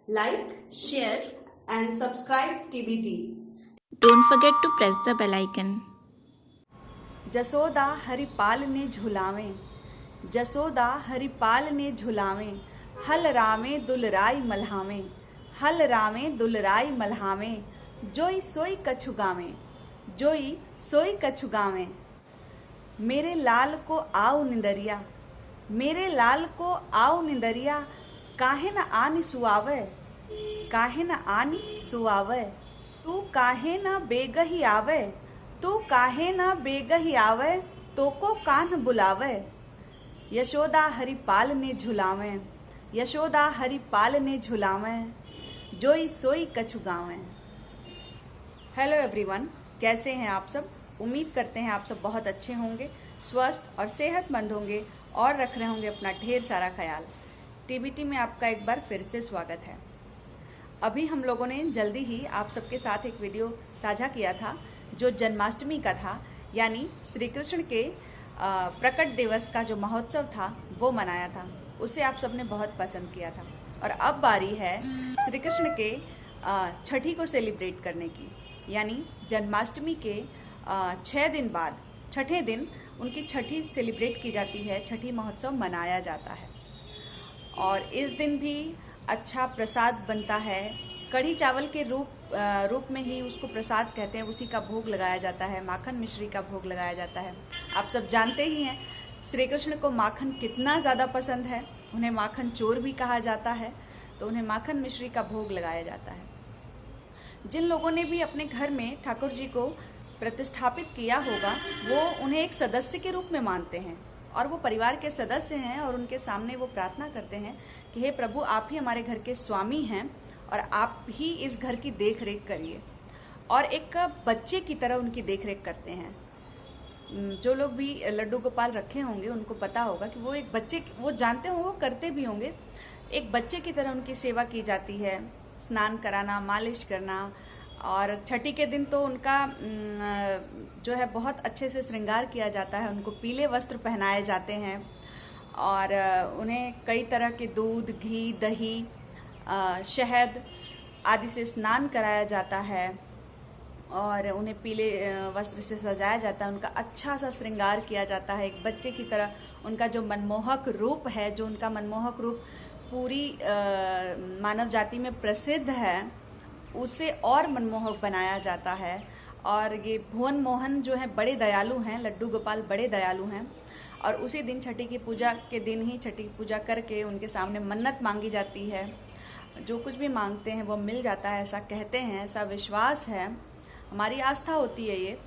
like, share, and subscribe TBT. Don't forget to press the bell icon. Jasoda Haripal ने झुलावें, जसोदा हरिपाल ने झुलावें, हल रामे दुलराई मल्हावें, हल रामे दुलराई मल्हावें, जोई सोई कछु गावें, जोई सोई कछु गावें। मेरे लाल को आओ निंदरिया, मेरे लाल को आओ निंदरिया, काहे न आनी सुआवे, काहे न आनी सुआवे, तू काहे न बेगही आवे, तू काहे न बेगही आवे, तो को कान बुलावे। यशोदा हरिपाल ने झुलावें, यशोदा हरिपाल ने झुलावें, जोई सोई कछु गावें। हेलो एवरीवन, कैसे हैं आप सब? उम्मीद करते हैं आप सब बहुत अच्छे होंगे, स्वस्थ और सेहतमंद होंगे और रख रहे होंगे अपना ढेर सारा ख्याल। टीबीटी में आपका एक बार फिर से स्वागत है। अभी हम लोगों ने जल्दी ही आप सबके साथ एक वीडियो साझा किया था जो जन्माष्टमी का था, यानी श्री कृष्ण के प्रकट दिवस का जो महोत्सव था वो मनाया था। उसे आप सबने बहुत पसंद किया था और अब बारी है श्री कृष्ण के छठी को सेलिब्रेट करने की, यानी जन्माष्टमी के 6 दिन बाद छठे दिन उनकी छठी सेलिब्रेट की जाती है, छठी महोत्सव मनाया जाता है। और इस दिन भी अच्छा प्रसाद बनता है, कढ़ी चावल के रूप में ही उसको प्रसाद कहते हैं, उसी का भोग लगाया जाता है, माखन मिश्री का भोग लगाया जाता है। आप सब जानते ही हैं श्री कृष्ण को माखन कितना ज़्यादा पसंद है, उन्हें माखन चोर भी कहा जाता है, तो उन्हें माखन मिश्री का भोग लगाया जाता है। जिन लोगों ने भी अपने घर में ठाकुर जी को प्रतिष्ठापित किया होगा वो उन्हें एक सदस्य के रूप में मानते हैं और वो परिवार के सदस्य हैं और उनके सामने वो प्रार्थना करते हैं कि हे प्रभु, आप ही हमारे घर के स्वामी हैं और आप ही इस घर की देख रेख करिए। और एक बच्चे की तरह उनकी देख रेख करते हैं। जो लोग भी लड्डू गोपाल रखे होंगे उनको पता होगा कि वो एक बच्चे, वो जानते होंगे, वो करते भी होंगे, एक बच्चे की तरह उनकी सेवा की जाती है। स्नान कराना, मालिश करना, और छठी के दिन तो उनका जो है बहुत अच्छे से श्रृंगार किया जाता है। उनको पीले वस्त्र पहनाए जाते हैं और उन्हें कई तरह के दूध, घी, दही, शहद आदि से स्नान कराया जाता है और उन्हें पीले वस्त्र से सजाया जाता है। उनका अच्छा सा श्रृंगार किया जाता है एक बच्चे की तरह। उनका जो मनमोहक रूप है, जो उनका मनमोहक रूप पूरी मानव जाति में प्रसिद्ध है, उसे और मनमोहक बनाया जाता है। और ये भुवन मोहन जो है बड़े दयालु हैं, लड्डू गोपाल बड़े दयालु हैं। और उसी दिन छठी की पूजा के दिन ही छठी की पूजा करके उनके सामने मन्नत मांगी जाती है। जो कुछ भी मांगते हैं वो मिल जाता है, ऐसा कहते हैं, ऐसा विश्वास है, हमारी आस्था होती है ये।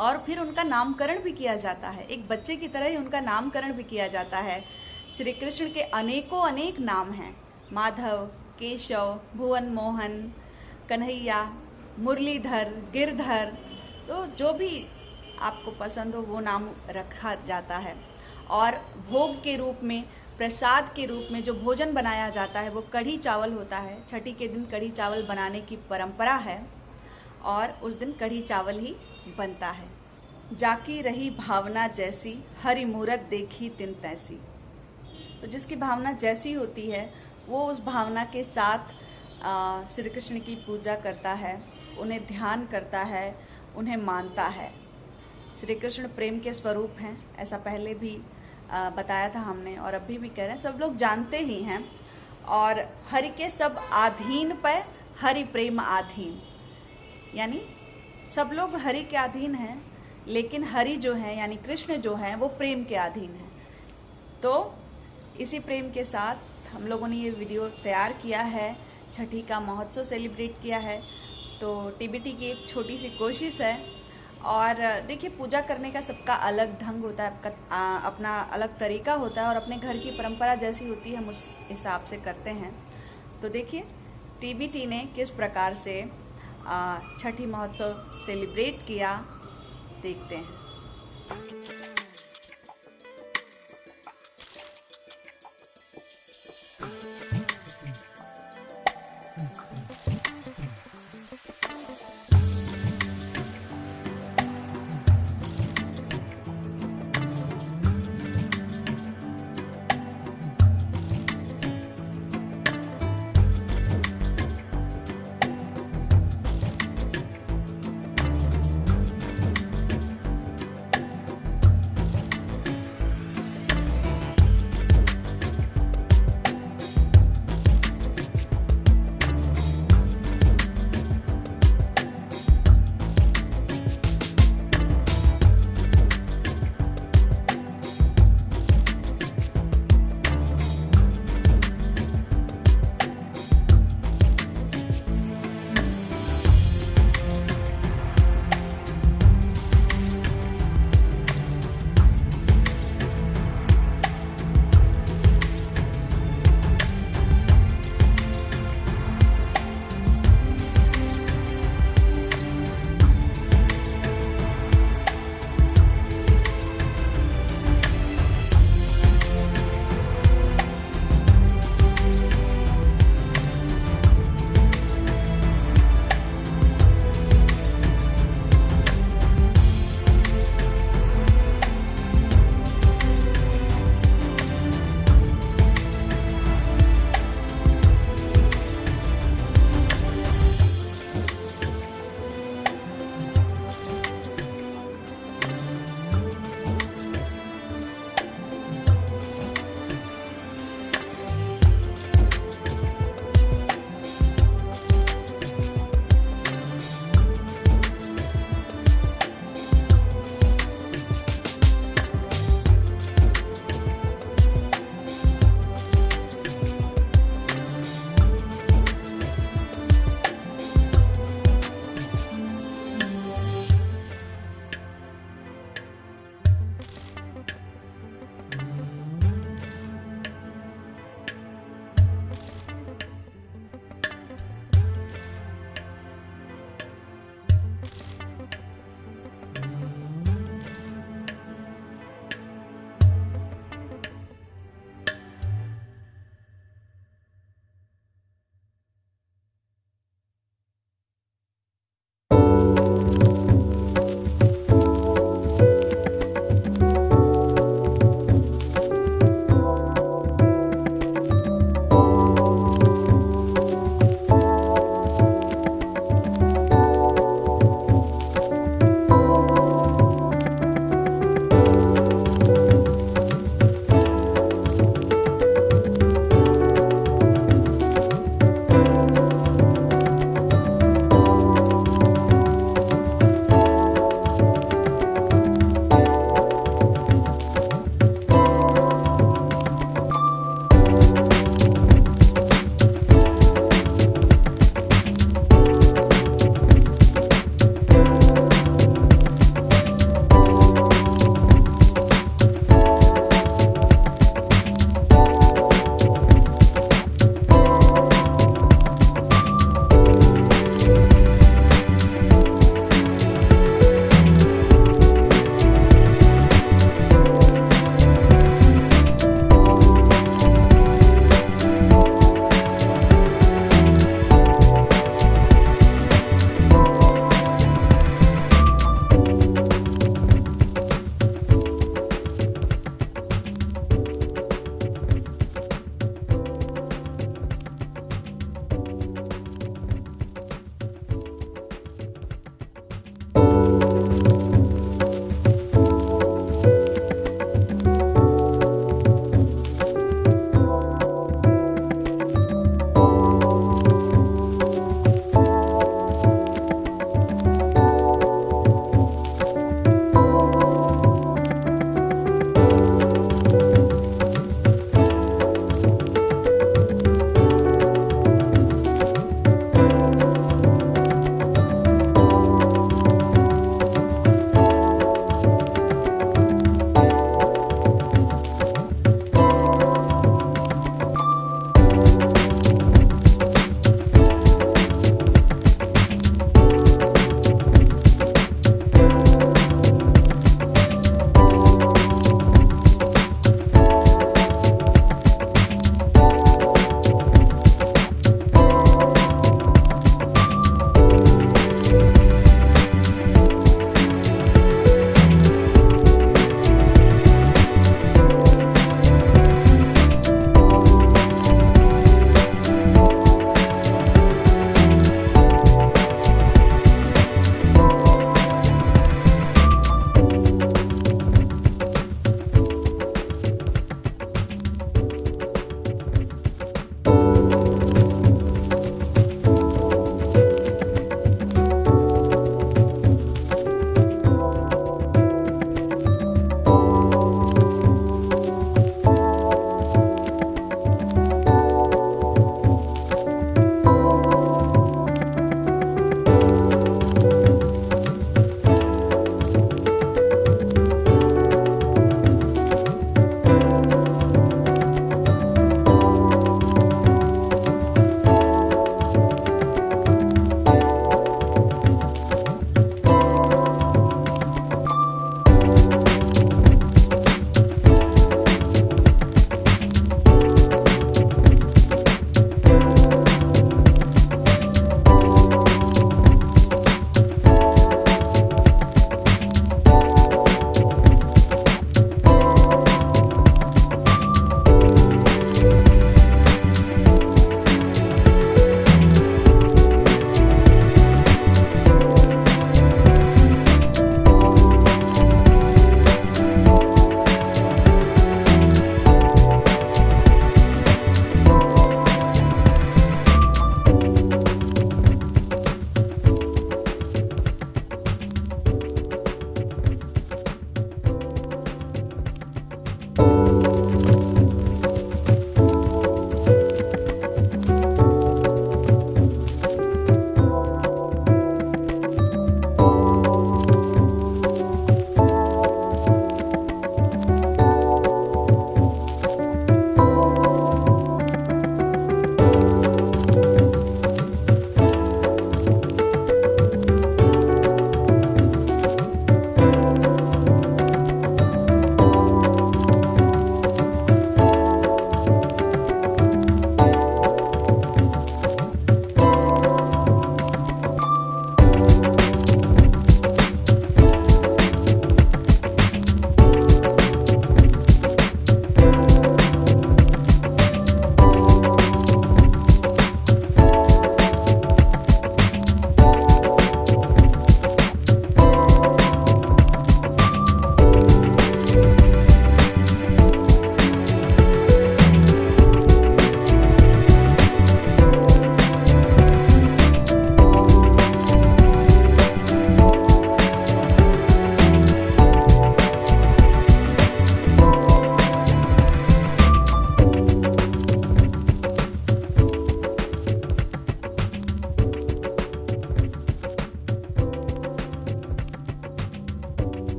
और फिर उनका नामकरण भी किया जाता है, एक बच्चे की तरह ही उनका नामकरण भी किया जाता है। श्री कृष्ण के अनेकों अनेक नाम हैं, माधव, केशव, भुवन मोहन, कन्हैया, मुरलीधर, गिरधर, तो जो भी आपको पसंद हो वो नाम रखा जाता है। और भोग के रूप में, प्रसाद के रूप में जो भोजन बनाया जाता है वो कढ़ी चावल होता है। छठी के दिन कढ़ी चावल बनाने की परंपरा है और उस दिन कढ़ी चावल ही बनता है। जाकी रही भावना जैसी, हरि मूरत देखी तिन तैसी। तो जिसकी भावना जैसी होती है वो उस भावना के साथ श्री कृष्ण की पूजा करता है, उन्हें ध्यान करता है, उन्हें मानता है। श्री कृष्ण प्रेम के स्वरूप हैं, ऐसा पहले भी बताया था हमने और अभी भी कह रहे हैं, सब लोग जानते ही हैं। और हरि के सब आधीन पर हरि प्रेम आधीन, यानी सब लोग हरि के अधीन हैं, लेकिन हरि जो है यानी कृष्ण जो है वो प्रेम के अधीन है। तो इसी प्रेम के साथ हम लोगों ने ये वीडियो तैयार किया है, छठी का महोत्सव सेलिब्रेट किया है। तो टीबीटी की एक छोटी सी कोशिश है। और देखिए, पूजा करने का सबका अलग ढंग होता है, अपना अलग तरीका होता है और अपने घर की परंपरा जैसी होती है हम उस हिसाब से करते हैं। तो देखिए टीबीटी ने किस प्रकार से छठी महोत्सव सेलिब्रेट किया, देखते हैं।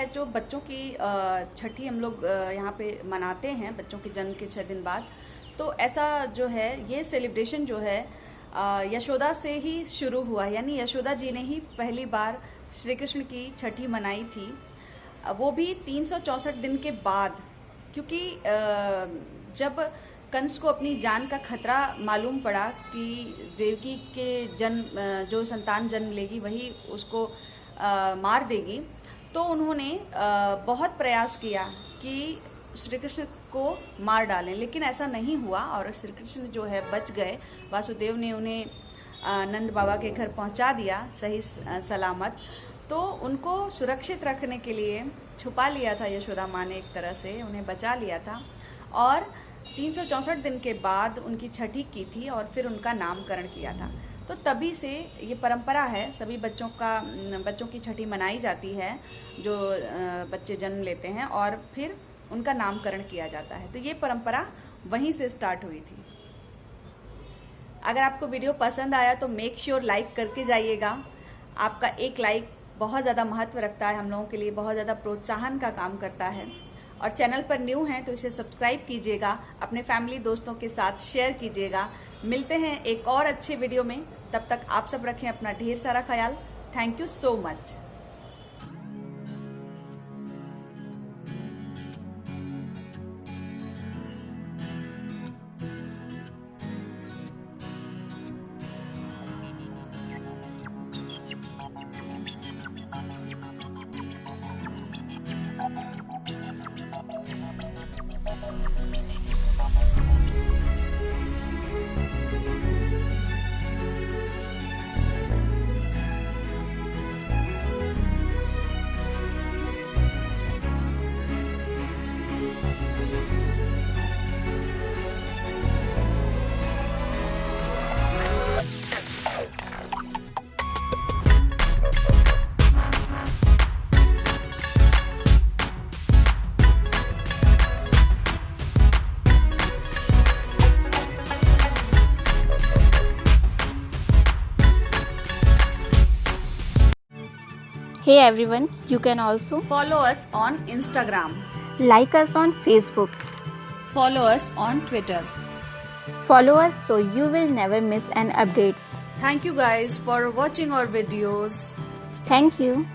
है जो बच्चों की छठी हम लोग यहाँ पे मनाते हैं बच्चों के जन्म के 6 दिन बाद। तो ऐसा जो है ये सेलिब्रेशन जो है यशोदा से ही शुरू हुआ, यानी यशोदा जी ने ही पहली बार श्री कृष्ण की छठी मनाई थी, वो भी 364 दिन के बाद। क्योंकि जब कंस को अपनी जान का खतरा मालूम पड़ा कि देवकी के जन्म जो संतान जन्म लेगी वही उसको मार देगी, तो उन्होंने बहुत प्रयास किया कि श्री कृष्ण को मार डालें, लेकिन ऐसा नहीं हुआ और श्री कृष्ण जो है बच गए। वासुदेव ने उन्हें नंद बाबा के घर पहुंचा दिया सही सलामत। तो उनको सुरक्षित रखने के लिए छुपा लिया था यशोदा माँ ने, एक तरह से उन्हें बचा लिया था और 364 दिन के बाद उनकी छठी की थी और फिर उनका नामकरण किया था। तो तभी से ये परंपरा है, सभी बच्चों की छठी मनाई जाती है जो बच्चे जन्म लेते हैं और फिर उनका नामकरण किया जाता है। तो ये परंपरा वहीं से स्टार्ट हुई थी। अगर आपको वीडियो पसंद आया तो मेक श्योर लाइक करके जाइएगा। आपका एक लाइक बहुत ज़्यादा महत्व रखता है, हम लोगों के लिए बहुत ज़्यादा प्रोत्साहन का काम करता है। और चैनल पर न्यू हैं तो इसे सब्सक्राइब कीजिएगा, अपने फैमिली दोस्तों के साथ शेयर कीजिएगा। मिलते हैं एक और अच्छे वीडियो में, तब तक आप सब रखें अपना ढेर सारा ख्याल। Thank you so much. Hey everyone, you can also Follow us on Instagram. like us on Facebook. Follow us on Twitter. Follow us so you will never miss an updates. Thank you guys for watching our videos. Thank you.